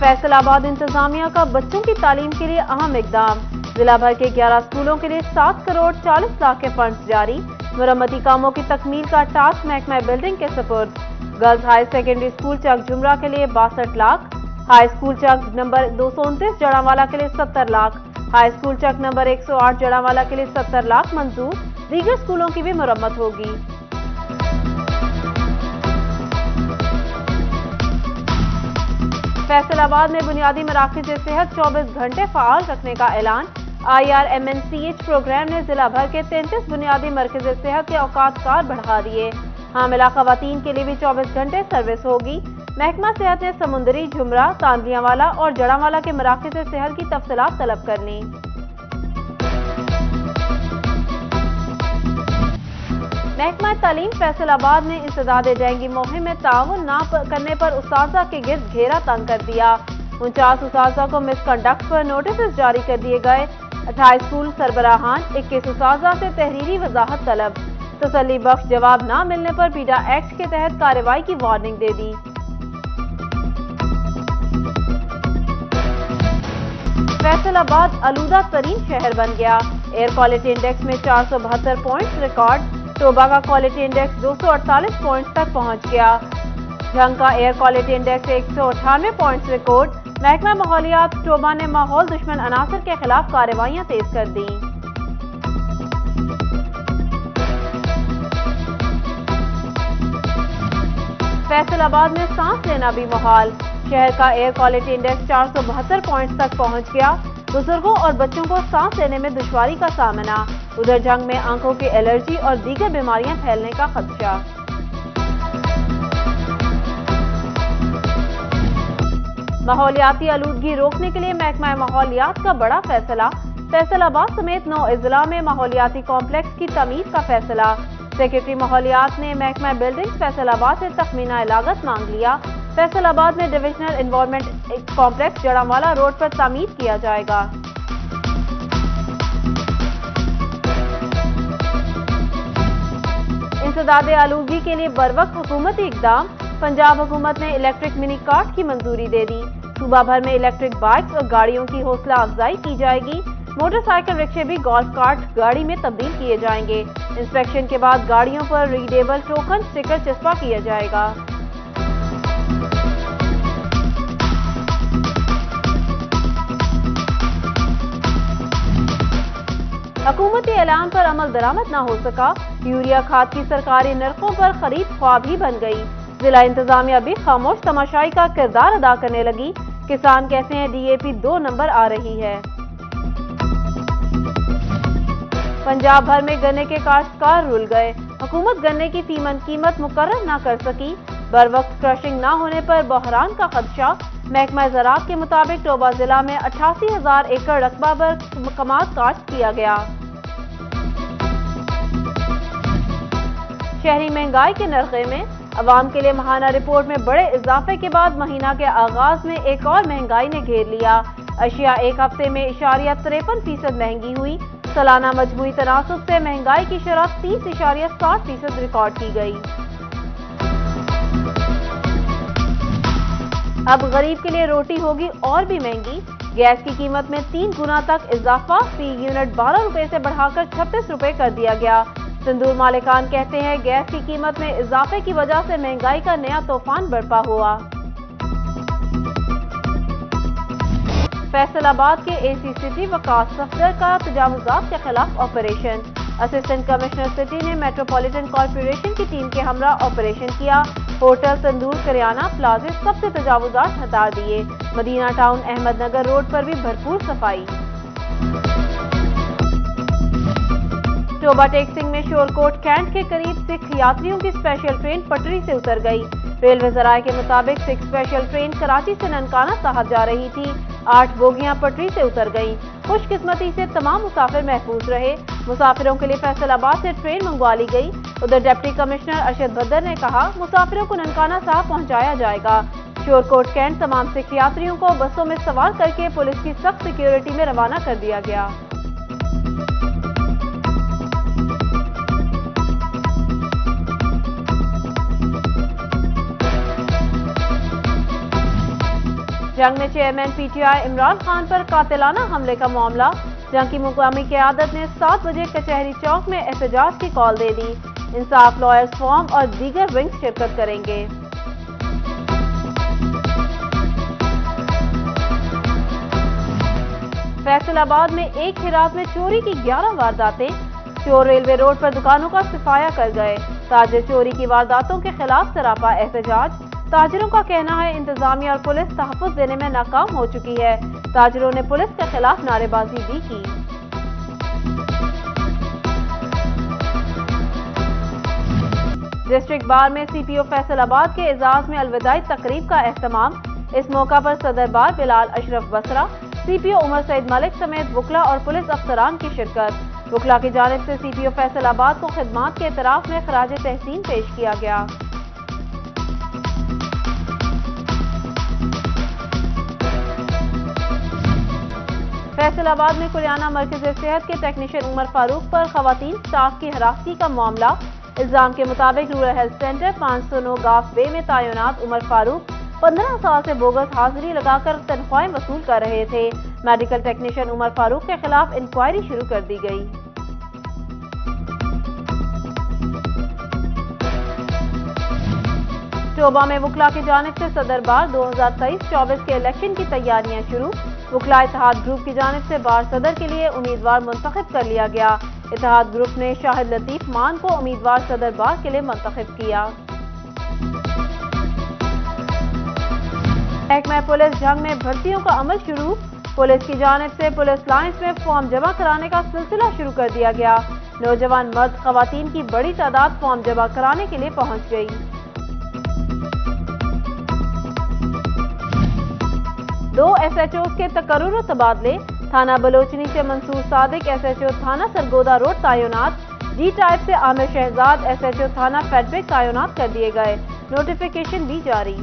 फैसल आबाद इंतजामिया का बच्चों की तालीम के लिए अहम इकदाम। जिला भर के 11 स्कूलों के लिए 7 करोड़ 40 लाख के फंड्स जारी। मरम्मती कामों की तकमील का टास्क महकमा बिल्डिंग के सपुर्द। गर्ल्स हाई सेकेंडरी स्कूल चक जुमरा के लिए 62 लाख। हाई स्कूल चक नंबर 229 जड़ावाला के लिए 70 लाख। हाई स्कूल चक नंबर 108 जड़ावाला के लिए 70 लाख मंजूर। दीगर स्कूलों की भी मरम्मत होगी। फैसलाबाद में बुनियादी मराकज़ सेहत 24 घंटे फ़ाल रखने का ऐलान। IRMNCH प्रोग्राम ने जिला भर के 33 बुनियादी मरकज़ सेहत के औकात कार बढ़ा दिए। हामिला खवातीन के लिए भी 24 घंटे सर्विस होगी। महकमा सेहत ने समुंदरी, झुमरा, तांदियावाला और जड़ावाला के मराकज़ सेहत की तफसीलात तलब कर ली। महकमा तालीम फैसलाबाद ने इंसदाद डेंगू मुहिम में ताउन न करने पर उस्ताजा के गिर्द घेरा तंग कर दिया। 49 उस्ताजा को मिसकंडक्ट पर नोटिस जारी कर दिए गए। 28 स्कूल सरबराहान, 21 उस्ताजा से तहरीरी वजाहत तलब। तसल्ली बख्श जवाब न मिलने पर पीडा एक्ट के तहत कार्रवाई की वार्निंग दे दी। फैसलाबाद आलूदा तरीन शहर बन गया। एयर क्वालिटी इंडेक्स में 472 पॉइंट्स रिकॉर्ड। टोबा का क्वालिटी इंडेक्स 248 पॉइंट्स तक पहुंच गया। झंग का air quality index 198 points record. महकमा माहौलियात टोबा ने माहौल दुश्मन अनासर के खिलाफ कार्रवाइयां तेज कर दी। फैसलाबाद में सांस लेना भी मुहाल। शहर का एयर क्वालिटी इंडेक्स 472 पॉइंट्स तक पहुंच गया। बुजुर्गों और बच्चों को सांस लेने में दुश्वारी का सामना। उधर जंग में आंखों की एलर्जी और दीगर बीमारियां फैलने का खदशा। माहौलियाती आलूदगी रोकने के लिए महकमा माहौलियात का बड़ा फैसला। फैसलाबाद समेत 9 अजला में माहौलियाती कॉम्प्लेक्स की तमीर का फैसला। सेक्रेटरी माहौलियात ने महकमा बिल्डिंग्स फैसलाबाद से तखमीना लागत मांग लिया। फैसलाबाद में divisional environment complex Jaranwala road पर तामीर किया जाएगा। इंसदाद आलूगी के लिए बरवक्त हुकूमती इकदाम। पंजाब हुकूमत ने इलेक्ट्रिक मिनी कार्ट की मंजूरी दे दी। सूबा भर में इलेक्ट्रिक बाइक्स और गाड़ियों की हौसला अफजाई की जाएगी। मोटरसाइकिल रिक्शे भी गोल्फ कार्ट गाड़ी में तब्दील किए जाएंगे। इंस्पेक्शन के बाद गाड़ियों पर रीडेबल टोकन स्टिकर चस्पा किया जाएगा। हुकूमती ऐलान पर अमल दरामद न हो सका। यूरिया खाद की सरकारी नरखों पर खरीद ख्वाब ही बन गई। जिला इंतजामिया भी खामोश तमाशाई का किरदार अदा करने लगी। किसान कहते हैं DAP 2 नंबर आ रही है। पंजाब भर में गन्ने के काश्तकार रुल गए। हुकूमत गन्ने की फीमन कीमत मुकर्रर न कर सकी। बर वक्त क्रशिंग न होने पर बहरान का खदशा। महकमा ज़राअत के मुताबिक टोबा जिला में 88,000 एकड़ रकबा पर कमात काश्त किया गया। शहरी महंगाई के नरखे में अवाम के लिए माहाना रिपोर्ट में बड़े इजाफे के बाद महीना के आगाज में एक और महंगाई ने घेर लिया। अशिया एक हफ्ते में 53% महंगी हुई। सालाना मजमूई तनासुब से महंगाई की शरह 30.60% रिकॉर्ड की गई। अब गरीब के लिए रोटी होगी और भी महंगी। गैस की कीमत में 3 गुना तक इजाफा। फी यूनिट 12 रुपए से बढ़ाकर 36 रुपए कर दिया गया। तंदूर मालिकान कहते हैं गैस की कीमत में इजाफे की वजह से महंगाई का नया तूफान बरपा हुआ। फैसलाबाद के AC सिटी वकास सफदर का तजावुजात के खिलाफ ऑपरेशन। असिस्टेंट कमिश्नर सिटी ने मेट्रोपॉलिटन कॉर्पोरेशन की टीम के हमरा ऑपरेशन किया। होटल, तंदूर, करियाना प्लाजे सबसे तजावुजात हटा दिए। मदीना टाउन अहमदनगर रोड पर भी भरपूर सफाई। टोबा टेक्सिंग में शोरकोट कैंट के करीब 6 यात्रियों की स्पेशल ट्रेन पटरी से उतर गई। रेलवे जराये के मुताबिक 6 स्पेशल ट्रेन कराची से ननकाना साहब जा रही थी। 8 बोगियां पटरी से उतर गईं। खुशकिस्मती से तमाम मुसाफिर महफूज रहे। मुसाफिरों के लिए फैसलाबाद से ट्रेन मंगवा ली गई। उधर डिप्टी कमिश्नर अरशद बदर ने कहा मुसाफिरों को ननकाना साहब पहुंचाया जाएगा। शोरकोट कैंट तमाम 6 यात्रियों को बसों में सवार करके पुलिस की सख्त सिक्योरिटी में रवाना कर दिया गया। جنگ میں chairman P T I Imran Khan پر قاتلانہ حملے کا معاملہ، جنگ کی مقامی قیادت نے 7 بجے کچہری چوک میں احتجاج کی کال دے دی، انصاف لائرز فورم اور دیگر ونگز شرکت کریں گے۔ فیصل آباد میں ایک ہی رات میں چوری کی 11 وارداتیں، چور ریلوے روڈ پر دکانوں کا صفایا کر گئے، تاجر چوری کی وارداتوں کے خلاف سراپا احتجاج، تاجروں کا کہنا ہے انتظامیہ اور پولیس تحفظ دینے میں ناکام ہو چکی ہے، تاجروں نے پولیس کے خلاف نعرے بازی بھی کی۔ ڈسٹرکٹ بار میں سی پی او فیصل آباد کے اعزاز میں الوداعی تقریب کا اہتمام، اس موقع پر صدر بار بلال اشرف بصرہ، سی پی او عمر سعید ملک سمیت وکلاء اور پولیس افسران کی شرکت۔ وکلاء کی جانب سے سی پی او فیصل آباد کو خدمات کے اعتراف میں خراج تحسین پیش کیا گیا۔ فیصل آباد میں کلیانہ مرکز صحت کے ٹیکنیشین عمر فاروق پر خواتین سٹاف کی ہراسگی کا معاملہ، الزام کے مطابق رورل ہیلتھ سینٹر 509 گاف بے میں تعینات عمر فاروق 15 سال سے بوگس حاضری لگا کر تنخواہیں وصول کر رہے تھے۔ میڈیکل ٹیکنیشین عمر فاروق کے خلاف انکوائری شروع کر دی گئی۔ ٹوبہ میں وکلاء کی جانب سے صدر بار 2023-24 کے الیکشن کی تیاریاں شروع، وکلاء اتحاد گروپ کی جانب سے بار صدر کے لیے امیدوار منتخب کر لیا گیا، اتحاد گروپ نے شاہد لطیف مان کو امیدوار صدر بار کے لیے منتخب کیا۔ محکمہ پولیس جنگ میں بھرتیوں کا عمل شروع، پولیس کی جانب سے پولیس لائنز میں فارم جمع کرانے کا سلسلہ شروع کر دیا گیا، نوجوان مرد خواتین کی بڑی تعداد فارم جمع کرانے کے لیے پہنچ گئی۔ دو ایس ایچ اوز کے تقرر و تبادلے، تھانہ بلوچنی سے منصور صادق ایس ایچ او تھانہ سرگودا روڈ تعینات، جی ٹائپ سے عامر شہزاد ایس ایچ او تھانہ فیڈبیک تعینات کر دیے گئے، نوٹیفیکیشن بھی جاری۔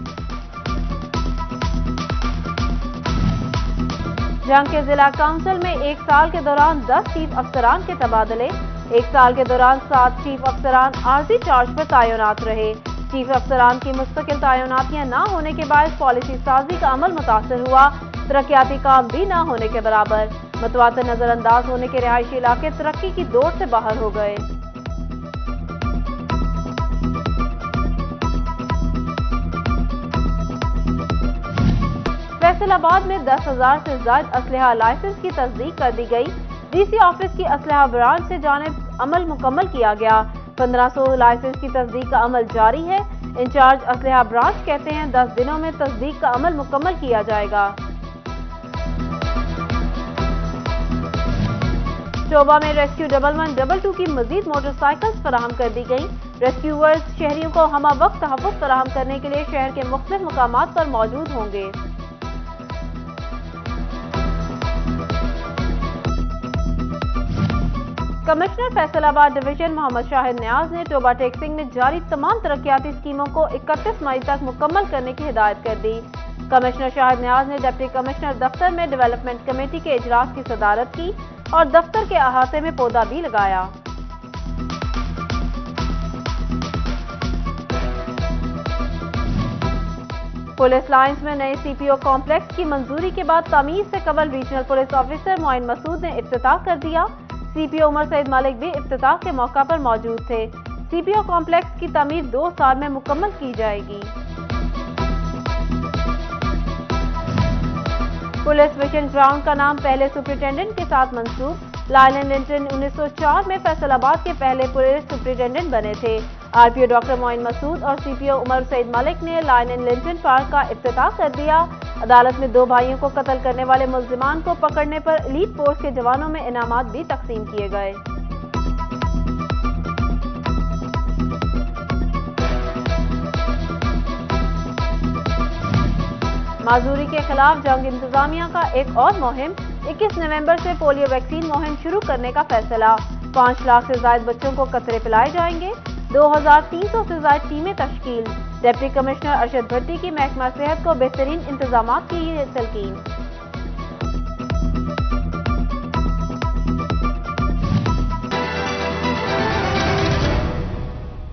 جنگ کے ضلع کونسل میں ایک سال کے دوران 10 چیف افسران کے تبادلے، ایک سال کے دوران 7 چیف افسران عارضی چارج پر تعینات رہے، چیف افسران کی مستقل تعیناتیاں نہ ہونے کے باعث پالیسی سازی کا عمل متاثر ہوا، ترقیاتی کام بھی نہ ہونے کے برابر، متواتر نظر انداز ہونے کے رہائشی علاقے ترقی کی دوڑ سے باہر ہو گئے۔ فیصل آباد میں 10,000 سے زائد اسلحہ لائسنس کی تصدیق کر دی گئی، ڈی سی آفس کی اسلحہ برانچ سے جانب عمل مکمل کیا گیا، 1500 لائسنس کی تصدیق کا عمل جاری ہے، انچارج اسلحہ برانچ کہتے ہیں 10 دنوں میں تصدیق کا عمل مکمل کیا جائے گا۔ ٹوبہ میں ریسکیو 1122 کی مزید موٹر سائیکلز فراہم کر دی گئیں، ریسکیورز شہریوں کو ہمہ وقت تحفظ فراہم کرنے کے لیے شہر کے مختلف مقامات پر موجود ہوں گے۔ کمشنر فیصل آباد ڈویژن محمد شاہد نیاز نے ٹوبہ ٹیکسنگ میں جاری تمام ترقیاتی اسکیموں کو 31 مئی تک مکمل کرنے کی ہدایت کر دی۔ کمشنر شاہد نیاز نے ڈپٹی کمشنر دفتر میں ڈیولپمنٹ کمیٹی کے اجلاس کی صدارت کی اور دفتر کے احاطے میں پودا بھی لگایا۔ پولیس لائنز میں نئے سی پی او کمپلیکس کی منظوری کے بعد تعمیر سے قبل ریجنل پولیس آفیسر معین مسعود نے افتتاح کر دیا، سی پی او عمر سعید ملک بھی افتتاح کے موقع پر موجود تھے۔ سی پی او کمپلیکس کی تعمیر 2 سال میں مکمل کی جائے گی۔ پولیس ویژن گراؤنڈ کا نام پہلے سپرنٹینڈنٹ کے ساتھ منسوب، لائلن لنٹن 1904 میں فیصل آباد کے پہلے پولیس سپرنٹینڈنٹ بنے تھے۔ آر پی او ڈاکٹر معین مسعود اور سی پی او عمر سعید ملک نے لائلن لنٹن پارک کا افتتاح کر دیا۔ عدالت میں 2 بھائیوں کو قتل کرنے والے ملزمان کو پکڑنے پر ایلیٹ فورس کے جوانوں میں انعامات بھی تقسیم کیے گئے۔ معذوری کے خلاف جنگ انتظامیہ کا ایک اور مہم، 21 نومبر سے پولیو ویکسین مہم شروع کرنے کا فیصلہ، 5 لاکھ سے زائد بچوں کو قطرے پلائے جائیں گے، 2300 سے زائد ٹیمیں تشکیل، ڈپٹی کمشنر ارشد بھٹی کی محکمہ صحت کو بہترین انتظامات کی تلقین۔